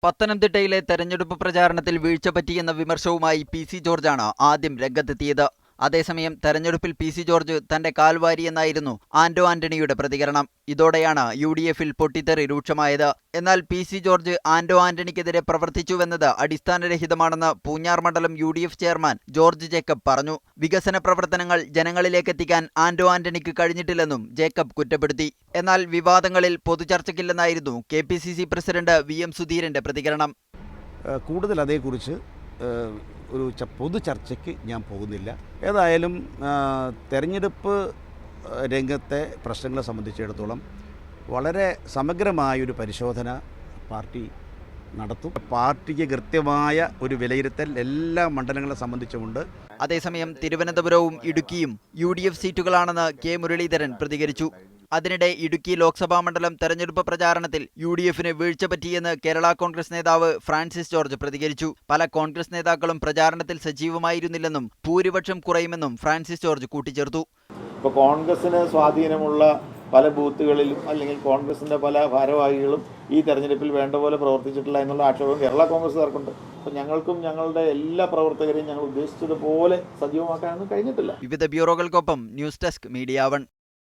പത്തനംതിട്ടയിലെ തെരഞ്ഞെടുപ്പ് പ്രചാരണത്തിൽ വീഴ്ച പറ്റിയെന്ന വിമർശവുമായി പി.സി. ജോർജാണ് ആദ്യം രംഗത്തെത്തിയത്. അതേസമയം തെരഞ്ഞെടുപ്പിൽ പി.സി. ജോർജ് തന്റെ കാൽവാരിയെന്നായിരുന്നു ആന്റോ ആന്റണിയുടെ പ്രതികരണം. ഇതോടെയാണ് യു.ഡി.എഫിൽ പൊട്ടിത്തെറി രൂക്ഷമായത്. എന്നാൽ പി.സി. ജോർജ് ആന്റോ ആന്റണിക്കെതിരെ പ്രവർത്തിച്ചുവെന്നത് അടിസ്ഥാനരഹിതമാണെന്ന് പൂഞ്ഞാർ മണ്ഡലം യു.ഡി.എഫ് ചെയർമാൻ ജോർജ് ജേക്കബ് പറഞ്ഞു. വികസന പ്രവർത്തനങ്ങൾ ജനങ്ങളിലേക്കെത്തിക്കാൻ ആന്റോ ആന്റണിക്ക് കഴിഞ്ഞിട്ടില്ലെന്നും ജേക്കബ് കുറ്റപ്പെടുത്തി. എന്നാൽ വിവാദങ്ങളിൽ പൊതുചർച്ചയ്ക്കില്ലെന്നായിരുന്നു കെ.പി.സി.സി പ്രസിഡന്റ് വി.എം. സുധീരന്റെ പ്രതികരണം. കൂടുതൽ അതേക്കുറിച്ച് ഒരു പൊതു ചർച്ചയ്ക്ക് ഞാൻ പോകുന്നില്ല. ഏതായാലും തെരഞ്ഞെടുപ്പ് രംഗത്തെ പ്രശ്നങ്ങളെ സംബന്ധിച്ചിടത്തോളം വളരെ സമഗ്രമായൊരു പരിശോധന പാർട്ടി നടത്തും. പാർട്ടിക്ക് കൃത്യമായ ഒരു വിലയിരുത്തൽ എല്ലാ മണ്ഡലങ്ങളെ സംബന്ധിച്ചുമുണ്ട്. അതേസമയം തിരുവനന്തപുരവും ഇടുക്കിയും യു.ഡി.എഫ് സീറ്റുകളാണെന്ന് കെ. മുരളീധരൻ പ്രതികരിച്ചു. അതിനിടെ ഇടുക്കി ലോക്സഭാ മണ്ഡലം തെരഞ്ഞെടുപ്പ് പ്രചാരണത്തിൽ യു.ഡി.എഫിന് വീഴ്ച പറ്റിയെന്ന് കേരള കോൺഗ്രസ് നേതാവ് ഫ്രാൻസിസ് ജോർജ് പ്രതികരിച്ചു. പല കോൺഗ്രസ് നേതാക്കളും പ്രചാരണത്തിൽ സജീവമായിരുന്നില്ലെന്നും ഭൂരിപക്ഷം കുറയുമെന്നും ഫ്രാൻസിസ് ജോർജ് കൂട്ടിച്ചേർത്തു. ഇപ്പോൾ കോൺഗ്രസിന് സ്വാധീനമുള്ള പല ബൂത്തുകളിലും അല്ലെങ്കിൽ കോൺഗ്രസിൻ്റെ പല ഭാരവാഹികളും ഈ തെരഞ്ഞെടുപ്പിൽ വേണ്ട പോലെ പ്രവർത്തിച്ചിട്ടില്ല എന്നുള്ള ആക്ഷേപം കേരള കോൺഗ്രസ്സുകാർക്കുണ്ട്. അപ്പോൾ ഞങ്ങൾക്കും ഞങ്ങളുടെ എല്ലാ പ്രവർത്തകരെയും ഞങ്ങൾ ഉദ്ദേശിച്ചതുപോലെ സജീവമാക്കാനൊന്നും കഴിഞ്ഞിട്ടില്ല. വിവിധ ബ്യൂറോകൾക്കൊപ്പം ന്യൂസ് ഡെസ്ക് മീഡിയ 1.